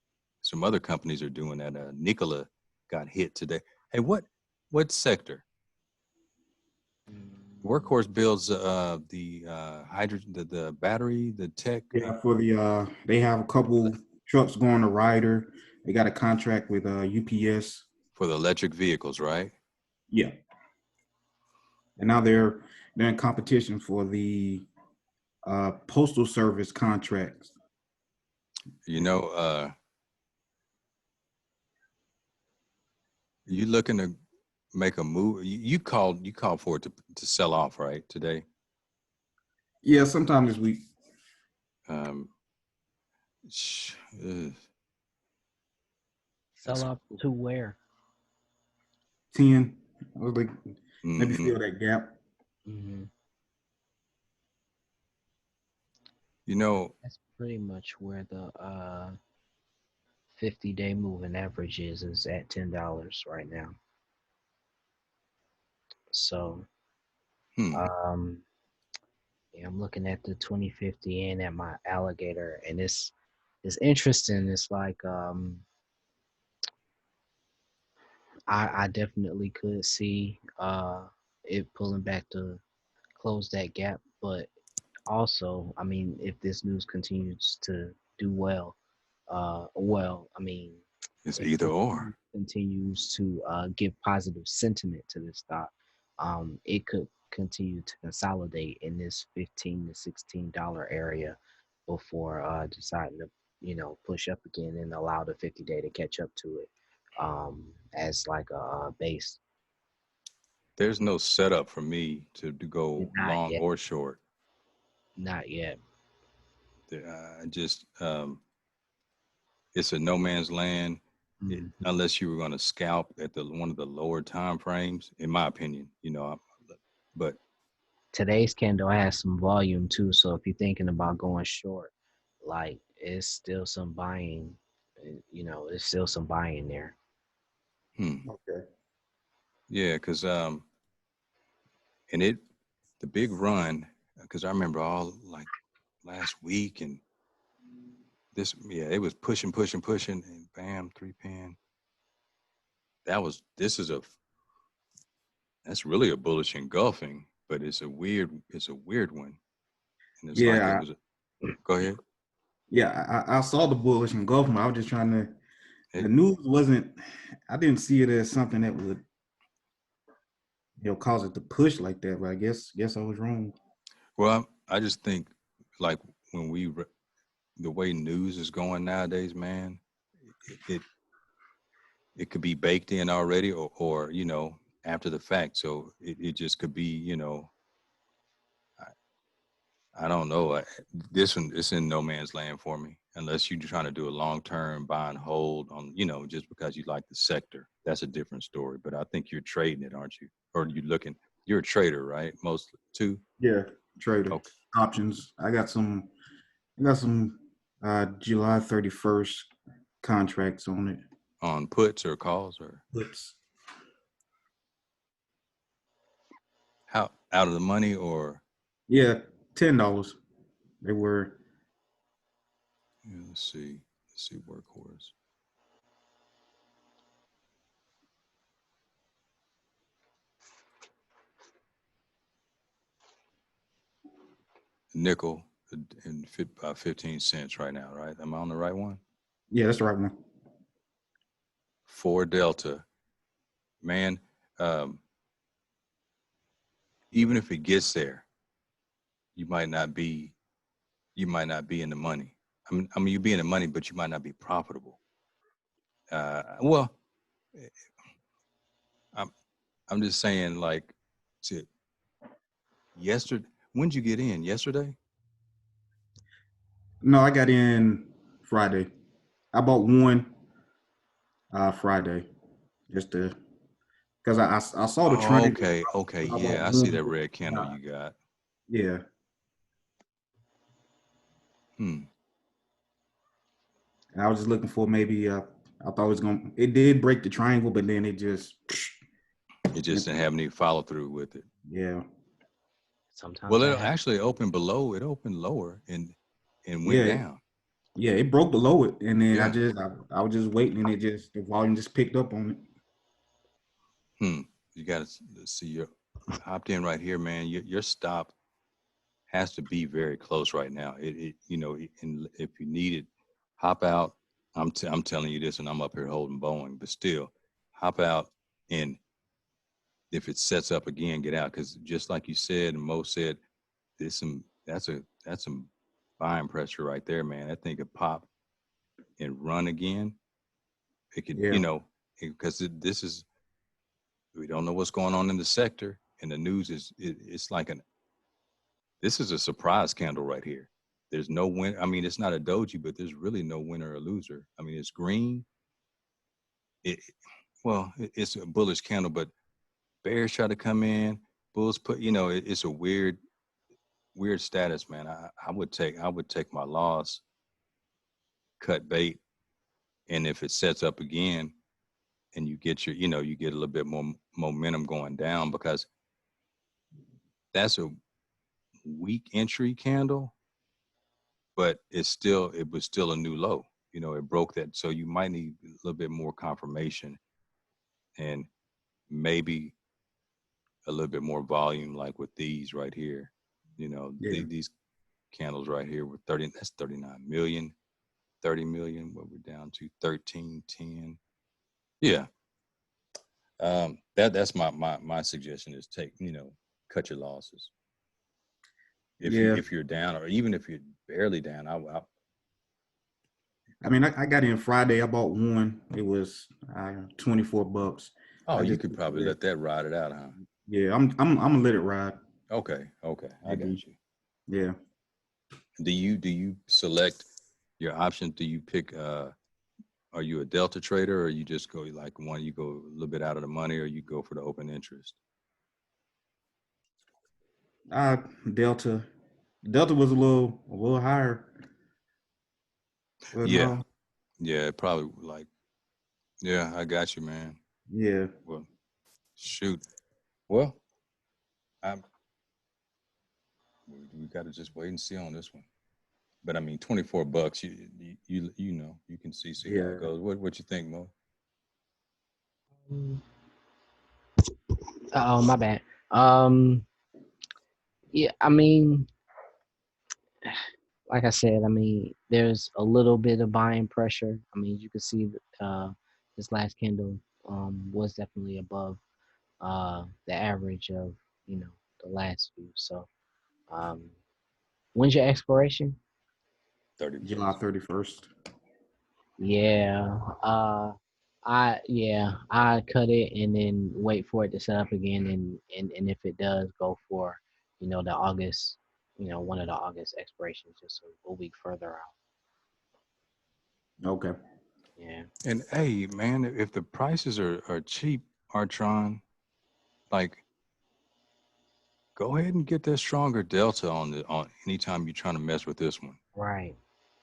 Some other companies are doing that. Nikola got hit today. Hey, what sector? Mm, Workhorse builds the hydrogen, the battery, the tech Yeah, for the they have a couple trucks going to Ryder. They got a contract with UPS. for the electric vehicles, right? Yeah, and now they're in competition for the postal service contracts. You know, you looking to make a move. You called for it to sell off, right, today? Yeah, sometime this week. Um, ugh, sell that's off to where? 10. I was like, maybe hmm fill that gap. Hmm. you know, That's pretty much where the 50-day moving average is at $10 right now. So hmm, um, yeah, I'm looking at the 2050 and at my alligator, and it's interesting. It's like I definitely could see it pulling back to close that gap, but also, I mean, if this news continues to do well. Well, I mean, It's if either it or. continues to give positive sentiment to the stock, it could continue to consolidate in this $15 to $16 area before deciding to, push up again and allow the 50-day to catch up to it as like a base. There's no setup for me to go Not long yet. or short. Not yet. I just it's a no man's land. Mhm. Unless you were going to scalp at the one of the lower time frames, in my opinion, but Today's candle has some volume too, so if you're thinking about going short, like it's still some buying, it's still some buying there. Okay. yeah, because and the big run, because I remember all like last week and this, yeah, it was pushing, and bam, 3 pin. This is that's really a bullish engulfing, but it's a weird one, and it's like it Yeah, was. Go ahead. yeah. I saw the bullish engulfment. I was just trying to. The It, news wasn't. I didn't see it as something that would, cause it to push like that. But I guess I was wrong. well, I just think like when the way news is going nowadays, man, it, it it could be baked in already, or after the fact. So it just could be, I don't know. This one, it's in no man's land for me, unless you're trying to do a long term buy and hold on, just because you like the sector. That's a different story. But I think you're trading it, aren't you? Or you looking? You're a trader, right? Mostly too. Yeah, trader Okay. options. I got some. July 31st contracts on it. On puts or calls or Puts. how out of the money or Yeah, $10. They were. let's see workhorse nickel and 15 cents right now, right? Am I on the right one? Yeah, that's the right one. For Delta, man. Um, Even if it gets there, you might not be you might not be in the money. I mean, you be in the money, but you might not be profitable. Well, I'm I'm just saying, like, to yesterday. When did you get in? Yesterday? No, I got in Friday. I bought one Friday just to because I saw the Oh, triangle. okay, okay, I bought yeah, I see one. that red candle you got. Yeah, Hmm. and I was just looking for maybe. I thought it was gonna. It did break the triangle, but then it just. It just didn't have any follow through with it. Yeah, Sometimes Well, that it happens. actually opened below. It opened lower and went yeah, down. yeah. It broke below it, and then Yeah. I was just waiting, and the volume just picked up on it. Hmm. You got to see you hopped in right here, man. Your stop has to be very close right now. And if you need it, hop out. I'm telling you this, and I'm up here holding Boeing, but still, hop out, and if it sets up again, get out, because just like you said, and Mo said, there's some that's some buying pressure right there, man. That thing could pop and run again. It could, Yeah, because this is we don't know what's going on in the sector, and the news it's like this is a surprise candle right here. There's no win. I mean, it's not a doji, but there's really no winner or loser. I mean, it's green. It it's a bullish candle, but bears try to come in. Bulls put, it's a weird status, man. I would take my loss, cut bait, and if it sets up again, and you get you get a little bit more momentum going down, because that's a weak entry candle, but it was still a new low. It broke that, so you might need a little bit more confirmation and maybe a little bit more volume, like with these right here. yeah, These candles right here with 30. That's 39 million. 30 million. What we're down to 1310. Yeah. That's my suggestion is cut your losses. Yeah. If you're down, or even if you're barely down, I mean, I got in Friday. I bought one. It was $24. oh, I you just could probably let that ride it out, huh? yeah. I'm gonna let it ride. Okay, I got you. Yeah. Do you select your options? Do you pick? Are you a Delta trader, or you just go like one? You go a little bit out of the money, or you go for the open interest? Delta. Delta was a little higher. But Yeah, no. yeah, probably like yeah. I got you, man. Yeah. Well, shoot. Well, I we got to just wait and see on this one. But I mean, $24. You can see how it Yeah. goes. What you think, Mo? Oh, my bad. Yeah, I mean, like I said, I mean, there's a little bit of buying pressure. I mean, you can see that this last candle was definitely above the average of the last few. So, um, when's your expiration? 30 July minutes. 31st. Yeah, I cut it and then wait for it to set up again, and if it does, go for the August, one of the August expirations, just a week further out. Okay. Yeah. And hey, man, if the prices are cheap, Artron, like go ahead and get that stronger delta on anytime you're trying to mess with this one, Right.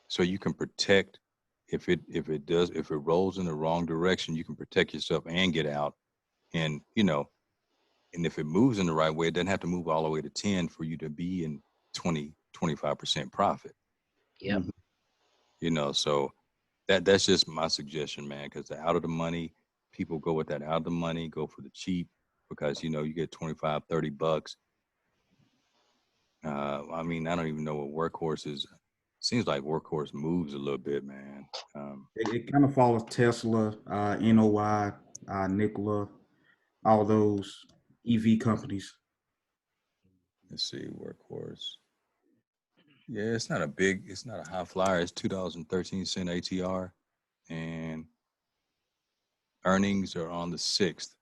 so you can protect if it rolls in the wrong direction, you can protect yourself and get out, and and if it moves in the right way, it doesn't have to move all the way to 10 for you to be in 25% profit. Yep. So that's just my suggestion, man, because the out of the money, people go with that out of the money, go for the cheap because you get 25, $30. I mean, I don't even know what workhorse is. Seems like workhorse moves a little bit, man. It kind of follows Tesla, NOI, Nikola, all those EV companies. Let's see, workhorse. Yeah, it's not a high flyer. It's $2.13 ATR, and earnings are on the 6th.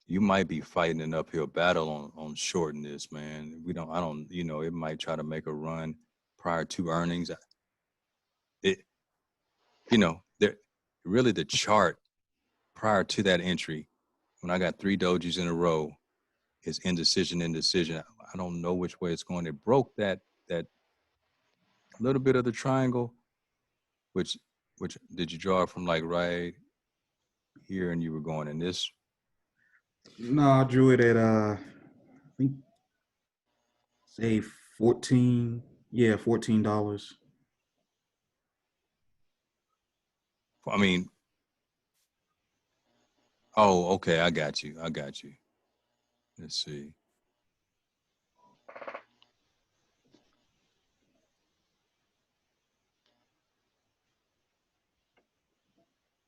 You might be fighting an uphill battle on shorting this, man. I don't, it might try to make a run prior to earnings. It, there really the chart prior to that entry, when I got 3 dojis in a row, is indecision. I don't know which way it's going. It broke that little bit of the triangle, which did you draw it from like right here, and you were going in this? No, I drew it at I think say 14. Yeah, $14. I mean, oh, okay, I got you. Let's see.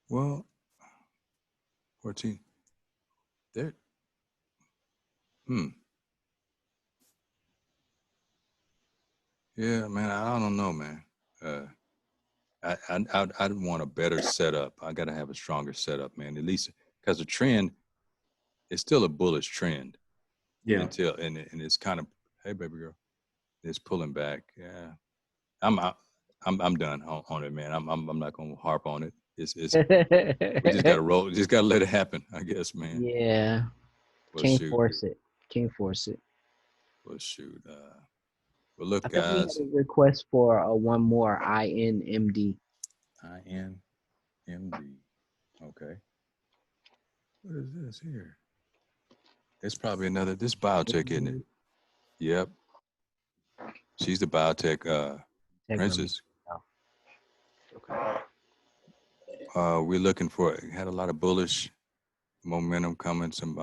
Well, 14. There. Hmm. Yeah, man. I don't know, man. Uh, I'd want a better setup. I got to have a stronger setup, man. At least because the trend is still a bullish trend Yeah. until and it's kind of, hey, baby girl, it's pulling back. Yeah, I'm out. I'm done on it, man. I'm not gonna harp on it. It's we just gotta roll. Just gotta let it happen, I guess, man. Yeah. Well, Can't shoot. force it. Can't force it. Well, shoot. Well, look, I think we had guys. a request for one more INMD. INMD. Okay. What is this here? It's probably this biotech, isn't it? Yep. She's the biotech Integrally. princess. Oh, okay. We're looking for had a lot of bullish momentum coming, some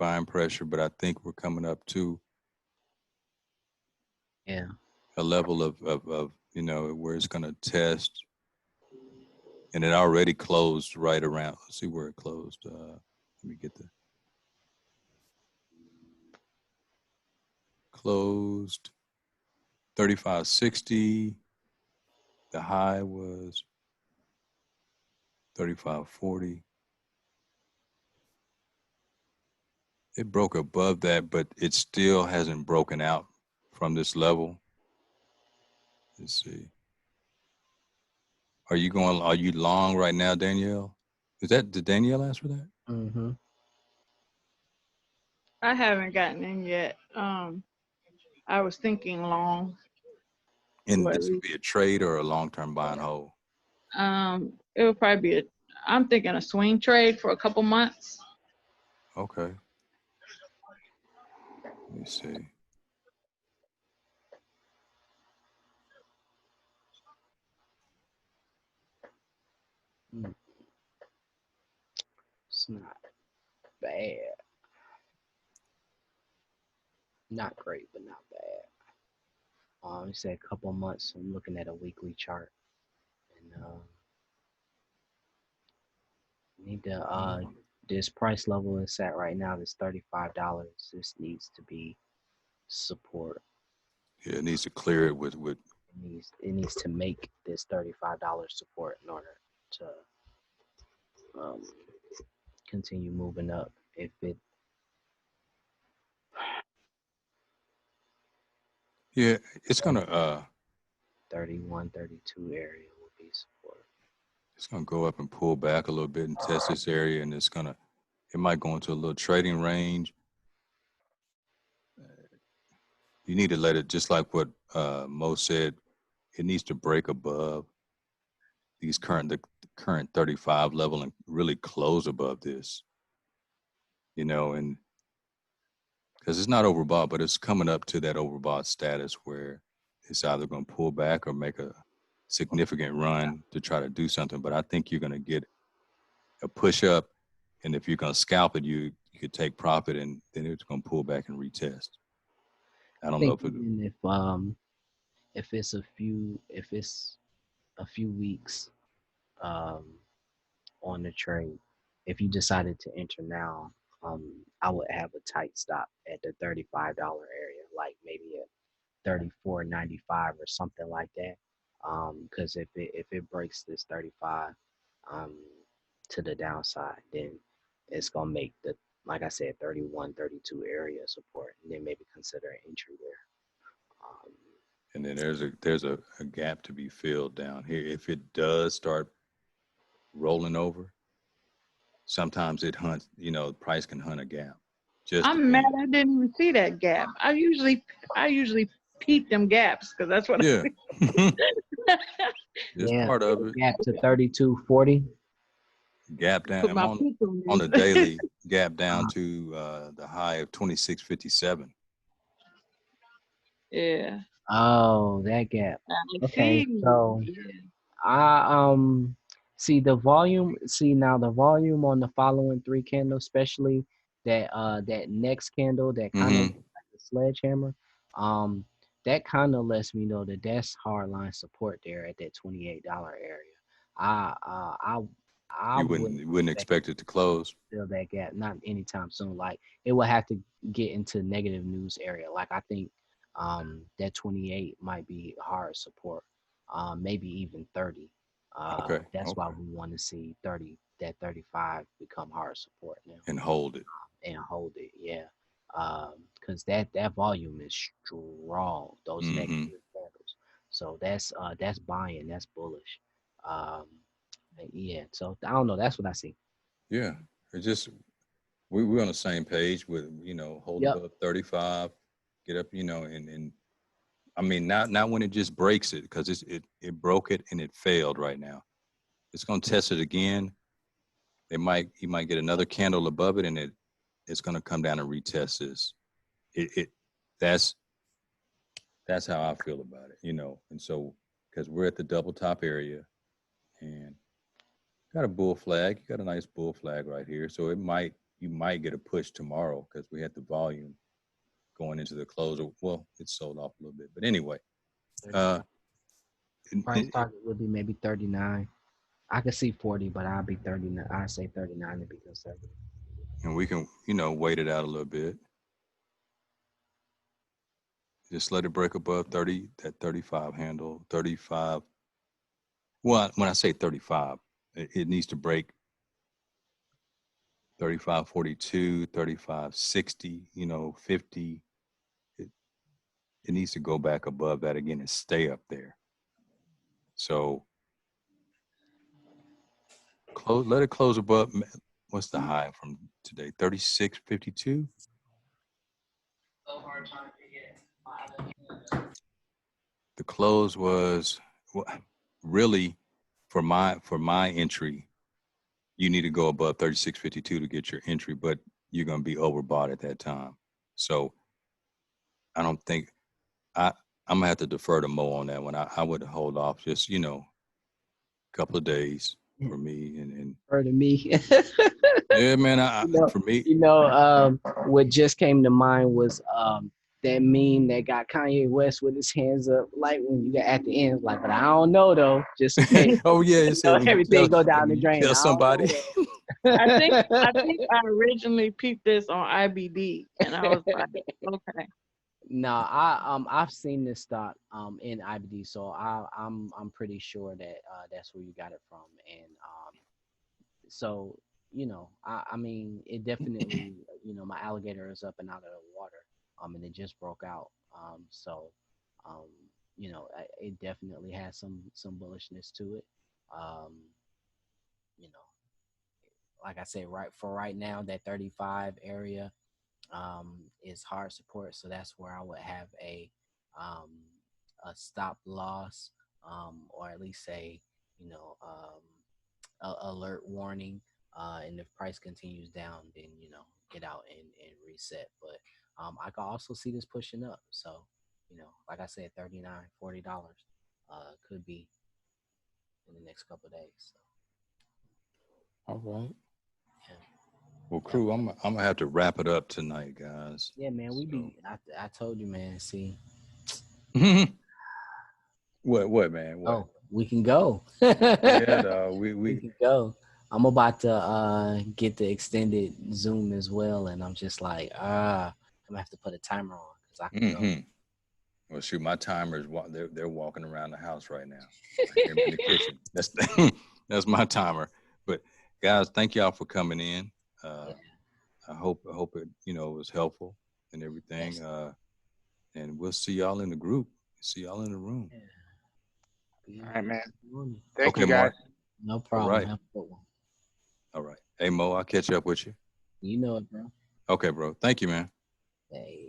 buying pressure, but I think we're coming up to Yeah. a level of you know, where it's going to test. And it already closed right around. Let's see where it closed. Let me get the closed 35.60. The high was 35.40. It broke above that, but it still hasn't broken out from this level. Let's see. Are you long right now, Danielle? Did Danielle ask for that? Mm-hmm. I haven't gotten in yet. I was thinking long. And Or at this would least, be a trade or a long-term buy and hold? it would probably be I'm thinking a swing trade for a couple months. Okay. Let me see. It's not bad. Not great, but not bad. It's a couple months. I'm looking at a weekly chart, and need to this price level is at right now. This $35. This needs to be support. Yeah, it needs to clear it with It needs to make this $35 support in order to um, continue moving up. If it yeah, it's gonna 31, 32 area will be support. it's gonna go up and pull back a little bit and test this area, and it might go into a little trading range. You need to let it, just like what Mo said, it needs to break above the current 35 level and really close above this, you know, and because it's not overbought, but it's coming up to that overbought status where it's either going to pull back or make a significant run to try to do something. But I think you're going to get a push up, and if you're going to scalp it, you could take profit, and then it's going to pull back and retest. I I don't know think if it. even if it's a few weeks um, on the trade, if you decided to enter now, I would have a tight stop at the $35 area, like maybe at 34.95 or something like that. Because if it breaks this 35 um, to the downside, then it's gonna make the, like I said, 31, 32 area support, and then maybe consider an entry there. Um, And then there's a gap to be filled down here. If it does start rolling over, sometimes it hunts. You know, price can hunt a gap. Just I'm mad depending. I didn't even see that gap. I usually peep them gaps because that's what I Yeah, see. it's yeah, part of the it. gap to 32.40. Gap down. Put I'm my on peep on on this. the daily gap down Uh, to the high of 26.57. Yeah. oh, that gap. I Okay, see. so Yeah. I see the volume. See now the volume on the following three candles, especially that next candle that kind of Mm-hmm. looks like a sledgehammer. Um, that kind of lets me know that that's hardline support there at that $28 area. I uh I I wouldn't You wouldn't expect expect it to close. fill that gap, not anytime soon. Like it will have to get into negative news area. Like I think that 28 might be hard support, maybe even 30. Okay. That's why Okay. we want to see 30, that 35 become hard support now And hold it. and hold it. Yeah. Because that volume is strong, those next Mm-hmm. three candles. So that's buying, that's bullish. Um, yeah. So I don't know. That's what I see. Yeah. It's just we're on the same page with, hold Yep. above 35, get up, and I mean not when it just breaks it, because it broke it and it failed right now. It's gonna test it again. You might get another candle above it, and it's gonna come down and retest this. It that's how I feel about it, And so, because we're at the double top area, and got a bull flag, you got a nice bull flag right here. So you might get a push tomorrow because we had the volume going into the close. Well, it sold off a little bit, but anyway, uh, Price target would be maybe 39. I could see 40, but I'll be 39. I say 39 to be conservative. and we can, wait it out a little bit. Just let it break above 30, that 35 handle, 35. Well, when I say 35, it needs to break 35.42, 35.60, 50. It needs to go back above that again and stay up there. So let it close above. What's the high from today? 36.52. The close was really for my entry. You need to go above 36.52 to get your entry, but you're going to be overbought at that time. So I don't think I'm gonna have to defer to Mo on that one. I would hold off just a couple of days for me and Or to me. yeah, man. For me, What just came to mind was that meme that got Kanye West with his hands up, like when you got at the end, like, but I don't know though, just in case oh yeah, it said when everything go down the you drain. tell somebody. I originally peeped this on IBD, and I was like, okay. No, I've seen this stock in IBD, so I'm pretty sure that that's where you got it from, and so I mean it definitely my alligator is up and out of the water, and it just broke out, so um it definitely has some bullishness to it, um you know like I said, right now that 35 area is hard support, so that's where I would have um, a stop loss, or at least say, alert warning. And if price continues down, then get out and reset. But I can also see this pushing up. So like I said, $39-$40 could be in the next couple of days. So. All right. Yeah. Well, crew, I'm gonna have to wrap it up tonight, guys. Yeah, man. I told you, man. See. What, man? What? Oh, we can go. Yeah, dog. We can go. I'm about to get the extended Zoom as well, and I'm just like, I'm gonna have to put a timer on because I can go. Well, shoot, my timers they're walking around the house right now. I hear them in the kitchen. That's my timer. But guys, thank y'all for coming in. I hope it was helpful and everything. Yes. And we'll see y'all in the group. See y'all in the room. Yeah. All right, man. Thank you, guys. Mark. No problem. All right. Have a good one. All right. Hey, Mo, I'll catch up with you. You know it, bro. Okay, bro. Thank you, man. Hey.